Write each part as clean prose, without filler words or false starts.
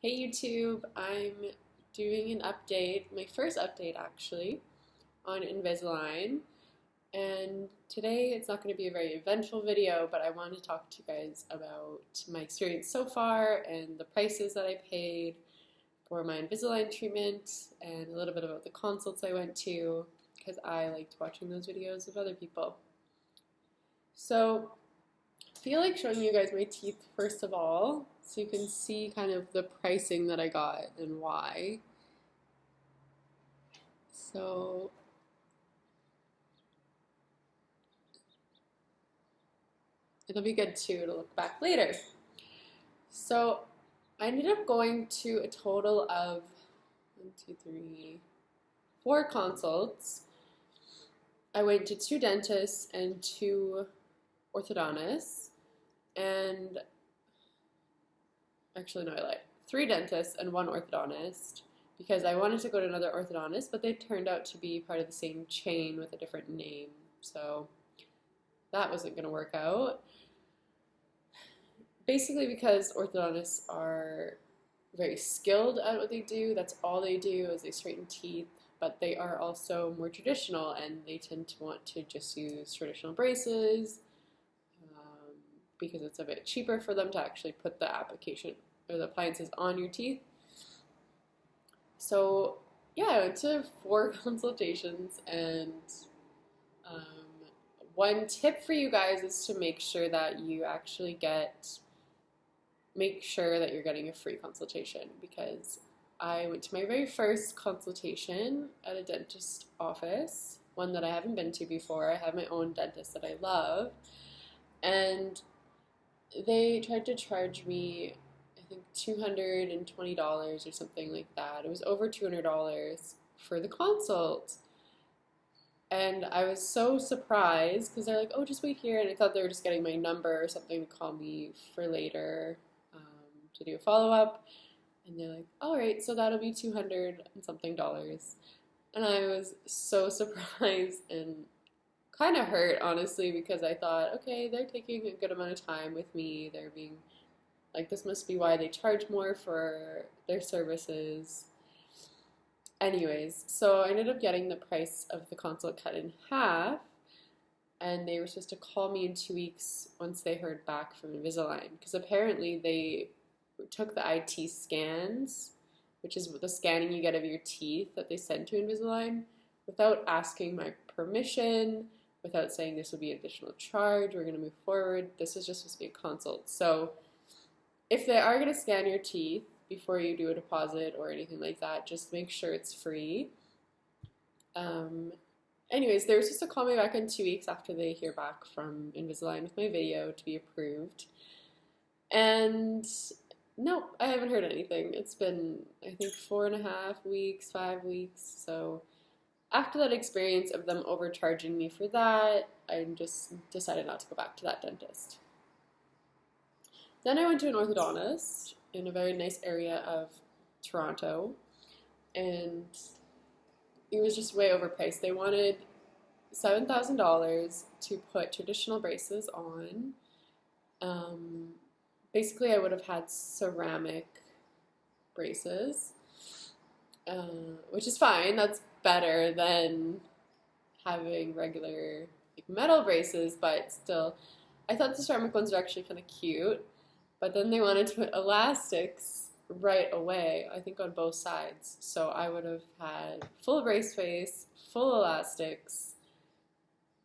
Hey YouTube, I'm doing an update, my first update actually, on Invisalign. And today it's not going to be a very eventful video, but I wanted to talk to you guys about my experience so far and the prices that I paid for my Invisalign treatment and a little bit about the consults I went to because I liked watching those videos of other people. So I feel like showing you guys my teeth first of all, so you can see kind of the pricing that I got and why. So it'll be good too to look back later. So I ended up going to a total of 4 consults. I went to 2 dentists and 2 orthodontists, and actually no, I lied. 3 dentists and 1 orthodontist because I wanted to go to another orthodontist, but they turned out to be part of the same chain with a different name, so that wasn't going to work out. Basically because orthodontists are very skilled at what they do. That's all they do is they straighten teeth, but they are also more traditional and they tend to want to just use traditional braces because it's a bit cheaper for them to actually put the application or the appliances on your teeth. So yeah, I went to 4 consultations, and one tip for you guys is to make sure that you're getting a free consultation, because I went to my very first consultation at a dentist office, one that I haven't been to before. I have my own dentist that I love, and they tried to charge me, I think, $220 or something like that. It was over $200 for the consult. And I was so surprised because they're like, oh, just wait here. And I thought they were just getting my number or something to call me for later to do a follow-up. And they're like, all right, so that'll be $200 and something. And I was so surprised and kind of hurt, honestly, because I thought, okay, they're taking a good amount of time with me. They're being like, this must be why they charge more for their services. Anyways, so I ended up getting the price of the consult cut in half, and they were supposed to call me in 2 weeks once they heard back from Invisalign, because apparently they took the IT scans, which is the scanning you get of your teeth that they send to Invisalign, without asking my permission, without saying this will be an additional charge, we're going to move forward. This is just supposed to be a consult. So if they are going to scan your teeth before you do a deposit or anything like that, just make sure it's free. Anyways, they were supposed to call me back in 2 weeks after they hear back from Invisalign with my video to be approved. And no, I haven't heard anything. It's been, I think, 4.5 weeks, 5 weeks. So after that experience of them overcharging me for that, I just decided not to go back to that dentist. Then I went to an orthodontist in a very nice area of Toronto, and it was just way overpriced. They wanted $7,000 to put traditional braces on. Basically, I would have had ceramic braces, which is fine. That's better than having regular metal braces, but still, I thought the ceramic ones were actually kind of cute. But then they wanted to put elastics right away, I think on both sides. So I would have had full brace face, full elastics.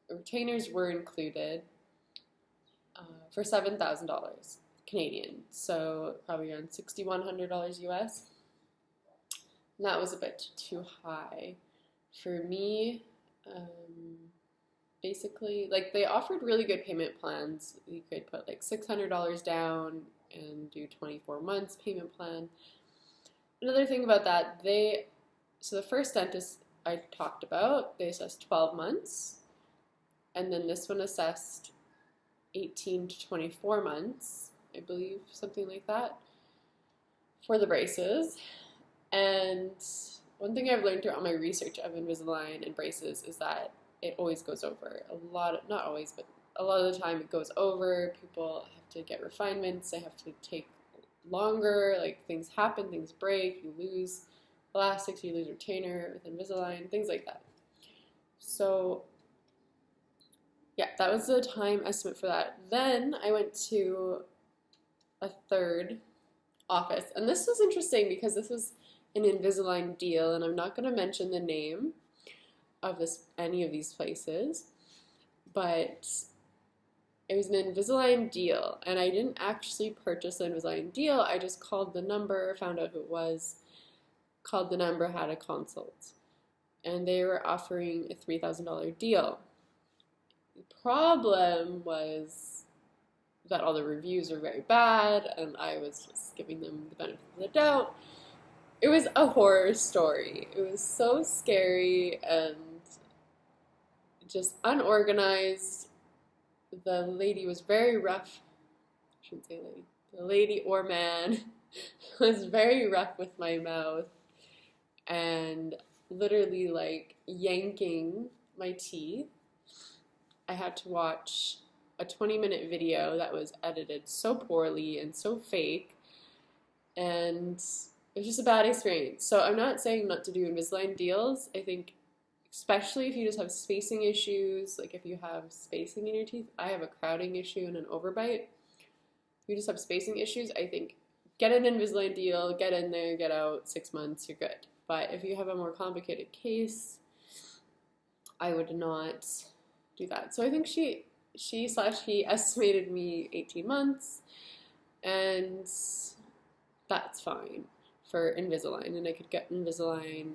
Retainers were included for $7,000 Canadian. So probably around $6,100 US. And that was a bit too high for me. Basically, like, they offered really good payment plans. You could put like $600 down and do 24 months payment plan. Another thing about that, so the first dentist I talked about, they assessed 12 months, and then this one assessed 18 to 24 months, I believe, something like that, for the braces. And one thing I've learned throughout my research of Invisalign and braces is that it always goes over. Not always, but a lot of the time it goes over. People have to get refinements. They have to take longer. Like things happen, things break, you lose elastics, you lose retainer with Invisalign, things like that. So yeah, that was the time estimate for that. Then I went to a third office, and this was interesting because this was an Invisalign deal, and I'm not going to mention the name of any of these places, but it was an Invisalign deal, and I didn't actually purchase the Invisalign deal. I just called the number, found out who it was, called the number, had a consult, and they were offering a $3,000 deal. The problem was that all the reviews were very bad, and I was just giving them the benefit of the doubt. It was a horror story. It was so scary and just unorganized. The lady was very rough. I shouldn't say lady. The lady or man was very rough with my mouth and literally like yanking my teeth. I had to watch a 20-minute video that was edited so poorly and so fake, and it was just a bad experience. So I'm not saying not to do Invisalign deals. I think especially if you just have spacing issues, like if you have spacing in your teeth. I have a crowding issue and an overbite. If you just have spacing issues, I think get an Invisalign deal, get in there, get out, 6 months, you're good. But if you have a more complicated case, I would not do that. So I think he estimated me 18 months, and that's fine for Invisalign, and I could get Invisalign,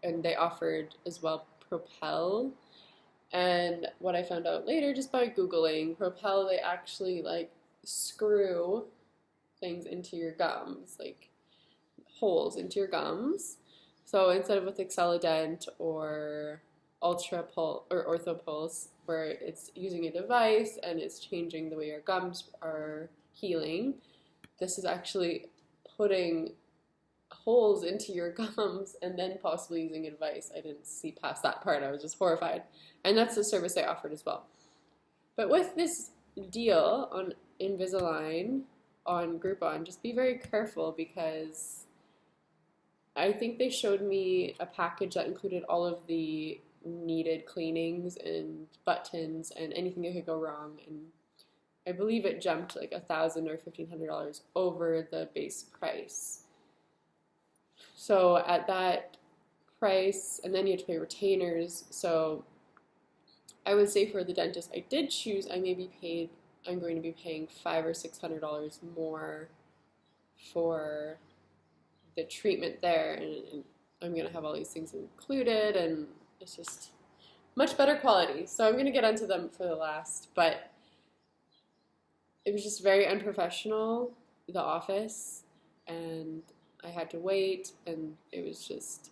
and they offered as well Propel. And what I found out later, just by Googling Propel, they actually like screw things into your gums, like holes into your gums. So instead of with Excellident or Ultra Pulse or OrthoPulse, where it's using a device and it's changing the way your gums are healing, this is actually putting holes into your gums and then possibly using a device. I didn't see past that part. I was just horrified. And that's the service they offered as well. But with this deal on Invisalign, on Groupon, just be very careful, because I think they showed me a package that included all of the needed cleanings and buttons and anything that could go wrong, and I believe it jumped like $1,000 or $1,500 over the base price. So at that price, and then you have to pay retainers. So I would say for the dentist I did choose, I'm going to be paying $500 or $600 more for the treatment there, and I'm going to have all these things included, and it's just much better quality. So I'm going to get onto them for the last, but it was just very unprofessional, the office, and I had to wait, and it was just,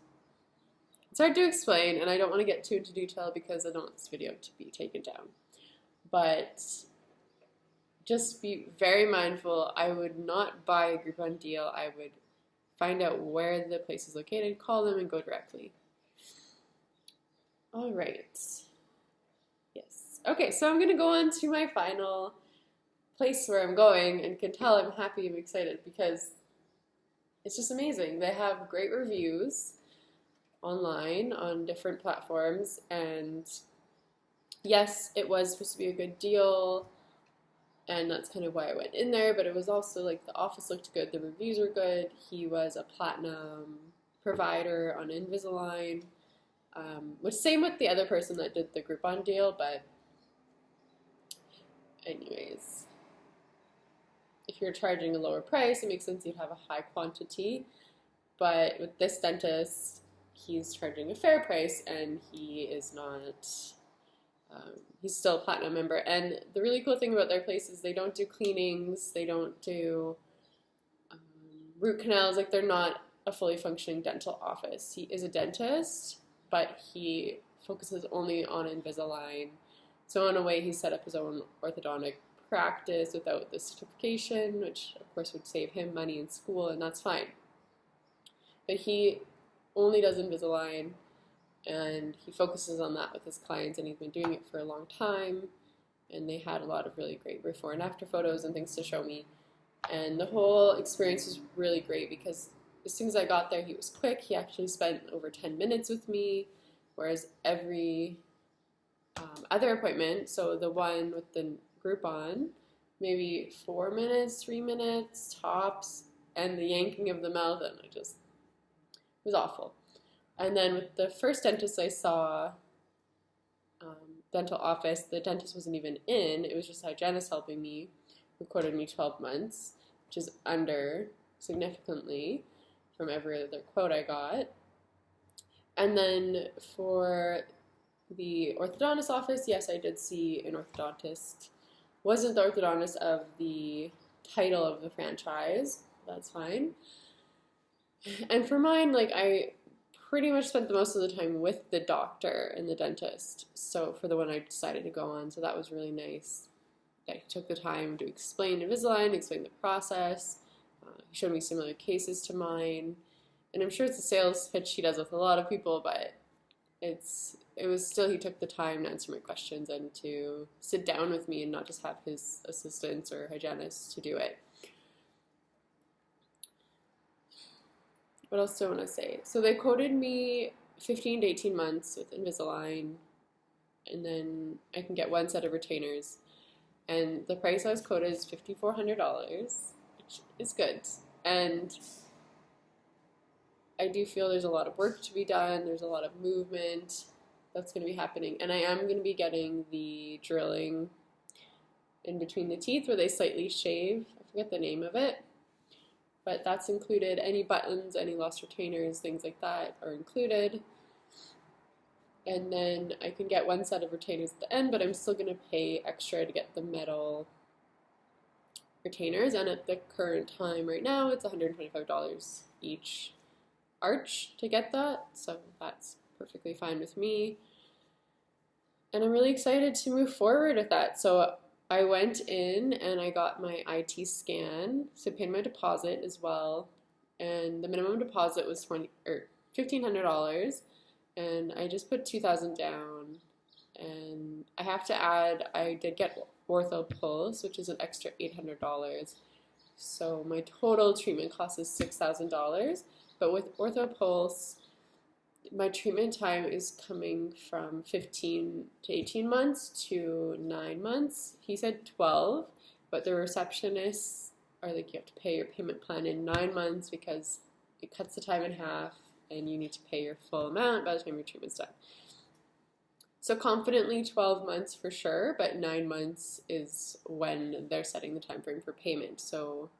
it's hard to explain, and I don't want to get too into detail because I don't want this video to be taken down. But just be very mindful. I would not buy a Groupon deal. I would find out where the place is located, call them, and go directly. All right. Yes. Okay, so I'm going to go on to my final place where I'm going, and can tell I'm happy and excited because it's just amazing. They have great reviews online on different platforms, and yes, it was supposed to be a good deal, and that's kind of why I went in there, but it was also like the office looked good, the reviews were good, he was a platinum provider on Invisalign, which same with the other person that did the Groupon deal, but anyways, if you're charging a lower price, it makes sense you'd have a high quantity, but with this dentist, he's charging a fair price, and he is not, he's still a platinum member. And the really cool thing about their place is they don't do cleanings, they don't do root canals, like they're not a fully functioning dental office. He is a dentist, but he focuses only on Invisalign. So in a way, he set up his own orthodontic practice without the certification, which of course would save him money in school, and that's fine. But he only does Invisalign, and he focuses on that with his clients, and he's been doing it for a long time, and they had a lot of really great before and after photos and things to show me. And the whole experience was really great because as soon as I got there, he was quick. He actually spent over 10 minutes with me, whereas every other appointment, so the one with the Groupon, maybe 4 minutes, 3 minutes tops, and the yanking of the mouth, and it was awful. And then with the first dentist I saw, dental office, the dentist wasn't even in. It was just a hygienist helping me, who quoted me 12 months, which is under significantly from every other quote I got. And then for the orthodontist office, yes, I did see an orthodontist. Wasn't the orthodontist of the title of the franchise. That's fine. And for mine, like, I pretty much spent the most of the time with the doctor and the dentist. So for the one I decided to go on, so that was really nice. I took the time to explain Invisalign, explain the process. He showed me similar cases to mine. And I'm sure it's a sales pitch he does with a lot of people, but it was still, he took the time to answer my questions and to sit down with me and not just have his assistants or hygienists to do it. What else do I want to say? So they quoted me 15 to 18 months with Invisalign, and then I can get one set of retainers. And the price I was quoted is $5,400, which is good. And I do feel there's a lot of work to be done. There's a lot of movement that's going to be happening. And I am going to be getting the drilling in between the teeth where they slightly shave. I forget the name of it. But that's included. Any buttons, any lost retainers, things like that are included. And then I can get one set of retainers at the end, but I'm still going to pay extra to get the metal retainers. And at the current time right now, it's $125 each arch to get that. So that's perfectly fine with me. And I'm really excited to move forward with that. So I went in and I got my IT scan, so I paid my deposit as well, and the minimum deposit was $1,500, and I just put $2,000 down, and I have to add, I did get Ortho Pulse, which is an extra $800, so my total treatment cost is $6,000, but with Ortho Pulse, my treatment time is coming from 15 to 18 months to 9 months. He said 12, but the receptionists are like, you have to pay your payment plan in 9 months because it cuts the time in half and you need to pay your full amount by the time your treatment's done. So confidently 12 months for sure, but 9 months is when they're setting the time frame for payment. So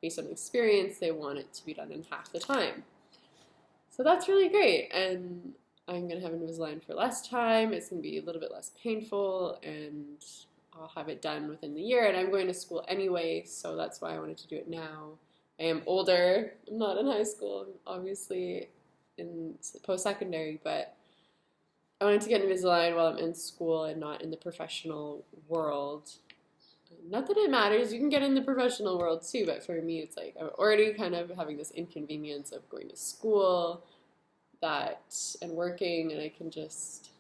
based on experience, they want it to be done in half the time. So that's really great, and I'm going to have Invisalign for less time. It's going to be a little bit less painful, and I'll have it done within the year, and I'm going to school anyway, so that's why I wanted to do it now. I am older. I'm not in high school. I'm obviously in post-secondary, but I wanted to get Invisalign while I'm in school and not in the professional world. Not that it matters, you can get in the professional world too, but for me it's like I'm already kind of having this inconvenience of going to school and working, and I can just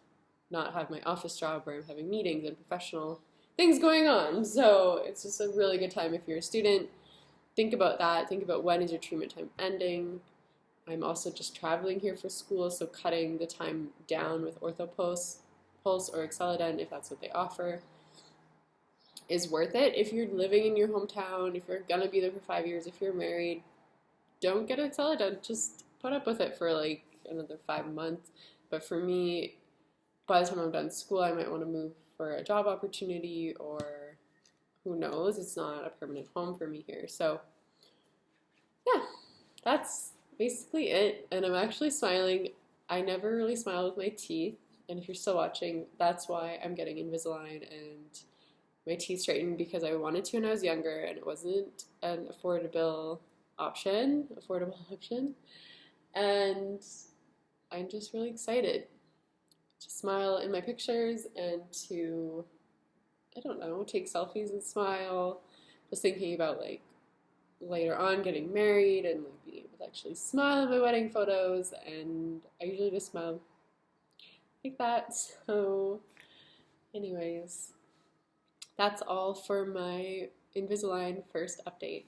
not have my office job where I'm having meetings and professional things going on. So it's just a really good time if you're a student. Think about that. Think about when is your treatment time ending. I'm also just traveling here for school, so cutting the time down with Ortho Pulse or Excelodent, if that's what they offer, is worth it. If you're living in your hometown, if you're gonna be there for 5 years, if you're married, don't get Excelodent. Just put up with it for like another 5 months. But for me, by the time I'm done school, I might want to move for a job opportunity, or who knows, it's not a permanent home for me here. So yeah, that's basically it. And I'm actually smiling. I never really smile with my teeth, and if you're still watching, that's why I'm getting Invisalign and my teeth straightened, because I wanted to when I was younger and it wasn't an affordable option. And I'm just really excited to smile in my pictures and to, I don't know, take selfies and smile. Just thinking about like later on getting married and like being able to actually smile in my wedding photos, and I usually just smile like that. So anyways, that's all for my Invisalign first update.